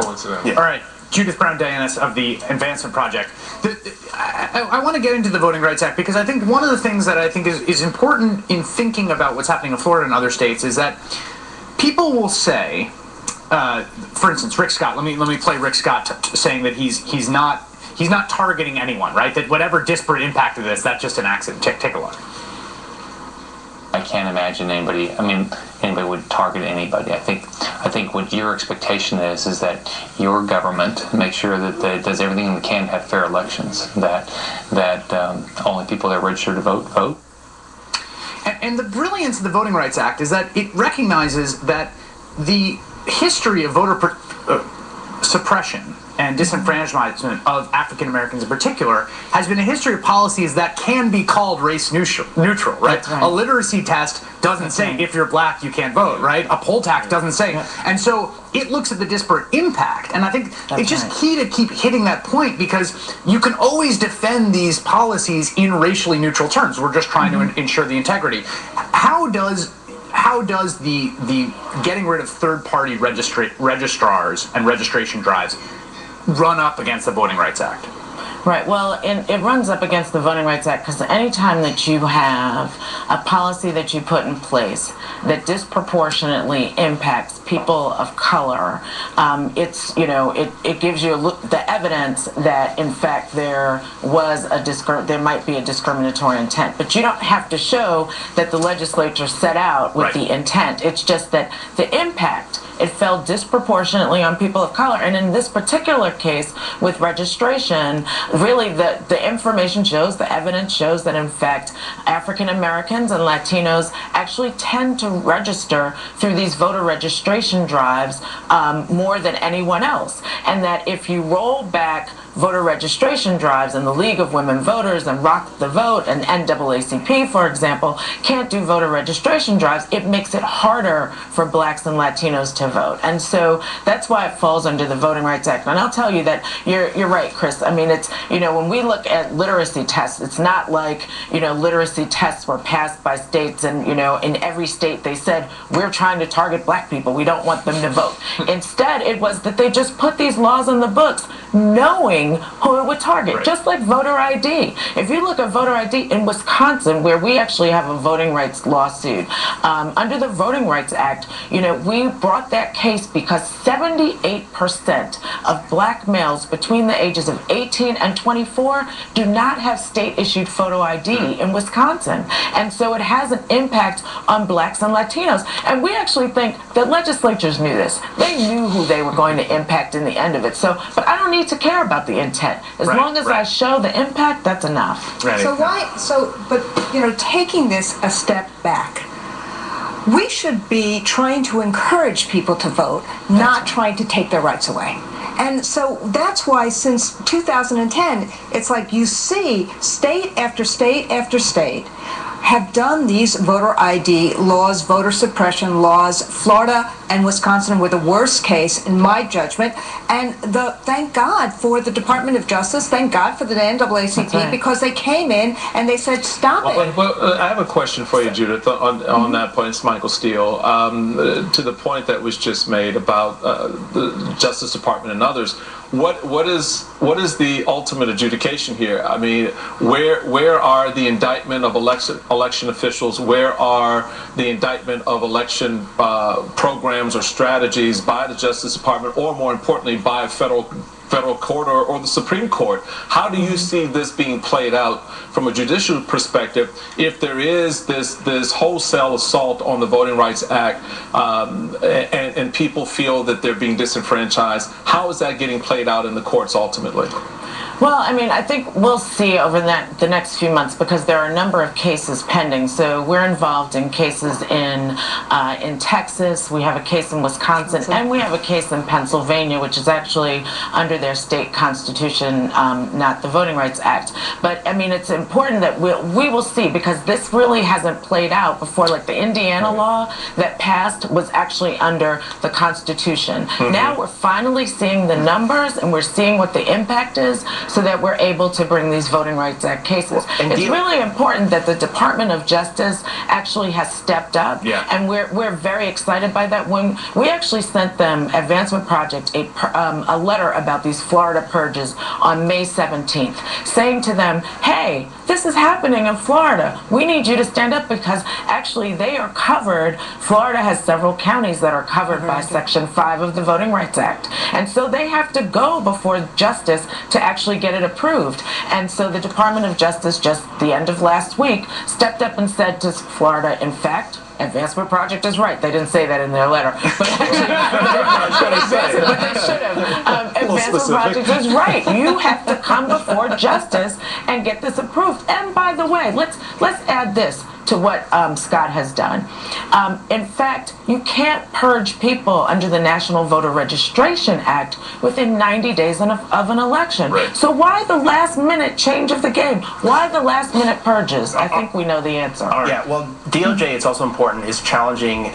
coincidental. Yeah. All right. Judith Brown-Danis of the Advancement Project. I want to get into the Voting Rights Act because I think one of the things that I think is important in thinking about what's happening in Florida and other states is that people will say, for instance, Rick Scott. Let me play Rick Scott saying that he's not targeting anyone, right? That whatever disparate impact of this, that's just an accident. Take a look. I can't imagine anybody would target anybody. I think what your expectation is that your government makes sure that it does everything it can to have fair elections, that only people that are registered to vote. And the brilliance of the Voting Rights Act is that it recognizes that the history of voter suppression and disenfranchisement of African Americans in particular has been a history of policies that can be called race neutral, right? A literacy test doesn't say if you're black you can't vote, right? A poll tax doesn't say. And so it looks at the disparate impact, and I think it's just key to keep hitting that point because you can always defend these policies in racially neutral terms. We're just trying to ensure the integrity. How does the getting rid of third-party registrars and registration drives run up against the Voting Rights Act? Right. Well, it runs up against the Voting Rights Act because anytime that you have a policy that you put in place that disproportionately impacts people of color, it gives you the evidence that in fact there might be a discriminatory intent. But you don't have to show that the legislature set out with the intent. It's just that the impact, it fell disproportionately on people of color. And in this particular case with registration, really the information shows, the evidence shows that in fact African Americans and Latinos actually tend to register through these voter registration drives more than anyone else. And that if you roll back voter registration drives and the League of Women Voters and Rock the Vote and NAACP, for example, can't do voter registration drives, it makes it harder for blacks and Latinos to vote. And so that's why it falls under the Voting Rights Act. And I'll tell you that you're right, Chris. I mean, it's, when we look at literacy tests, it's not like, literacy tests were passed by states and, in every state they said, we're trying to target black people. We don't want them to vote. Instead, it was that they just put these laws in the books knowing who it would target, just like voter ID. If you look at voter ID in Wisconsin, where we actually have a voting rights lawsuit, under the Voting Rights Act, we brought that case because 78% of black males between the ages of 18 and 24 do not have state-issued photo ID in Wisconsin. And so it has an impact on blacks and Latinos. And we actually think that legislatures knew this. They knew who they were going to impact in the end of it. But I don't need to care about the intent. As long as I show the impact, that's enough. But taking this a step back, we should be trying to encourage people to vote, not trying to take their rights away. And so that's why since 2010, it's like you see state after state after state have done these voter ID laws, voter suppression laws. Florida and Wisconsin were the worst case in my judgment. And thank God for the Department of Justice, thank God for the NAACP, because they came in and they said, stop it. Well, I have a question for you, Judith, on that point. It's Michael Steele. To the point that was just made about the Justice Department and others, what is the ultimate adjudication here? I mean, where are the indictment of election officials? Where are the indictment of election programs or strategies by the Justice Department, or more importantly, by a federal court or the Supreme Court? How do you see this being played out from a judicial perspective if there is this wholesale assault on the Voting Rights Act and people feel that they're being disenfranchised? How is that getting played out in the courts ultimately? Well, I mean, I think we'll see over the next few months because there are a number of cases pending. So we're involved in cases in Texas. We have a case in Wisconsin, and we have a case in Pennsylvania, which is actually under their state constitution, not the Voting Rights Act. But I mean, it's important that we will see, because this really hasn't played out before. Like the Indiana law that passed was actually under the Constitution. Now we're finally seeing the numbers, and we're seeing what the impact is. so that we're able to bring these Voting Rights Act cases. It's really important that the Department of Justice actually has stepped up, and we're very excited by that. When we actually sent them, Advancement Project, a letter about these Florida purges on May 17th, saying to them, hey, this is happening in Florida. We need you to stand up, because actually they are covered. Florida has several counties that are covered by Section 5 of the Voting Rights Act. And so they have to go before justice to actually get it approved. And so the Department of Justice, just the end of last week, stepped up and said to Florida, in fact, Advancement Project is right. They didn't say that in their letter, but they should have. Advancement Project is right. You have to come before justice and get this approved. And by the way, let's add this to what Scott has done. In fact, you can't purge people under the National Voter Registration Act within 90 days of an election. Right. So why the last minute change of the game? Why the last minute purges? I think we know the answer. Yeah, well, DOJ, it's also important, is challenging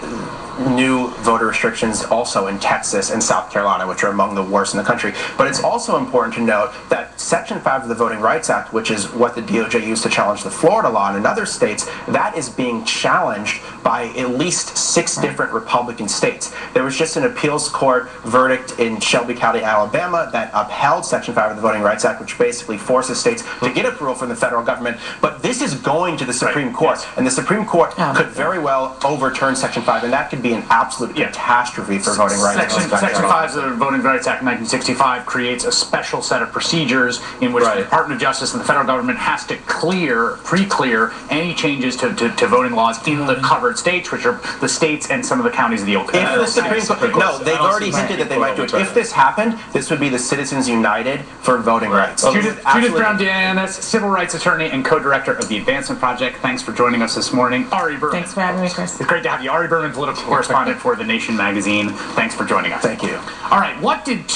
new voter restrictions also in Texas and South Carolina, which are among the worst in the country. But it's also important to note that Section 5 of the Voting Rights Act, which is what the DOJ used to challenge the Florida law and in other states, that is being challenged by at least 6 different Republican states. There was just an appeals court verdict in Shelby County, Alabama, that upheld Section 5 of the Voting Rights Act, which basically forces states to get approval from the federal government. But this is going to the Supreme Court, and the Supreme Court could very well overturn Section 5, and that could be an absolute catastrophe for voting rights. Section 5 of the Voting Rights Act 1965 creates a special set of procedures in which the Department of Justice and the federal government has to pre-clear any changes to voting laws in the covered states, which are the states and some of the counties of the Oak County. If the Supreme Court, no, they've already hinted that they might do it. If this happened, this would be the Citizens United for voting rights. Judith Brown-Dianis, civil rights attorney and co-director of the Advancement Project. Thanks for joining us this morning. Ari Berman. Thanks for having me, Chris. It's great to have you. Ari Berman, political correspondent for The Nation magazine. Thanks for joining us. Thank you. All right, what did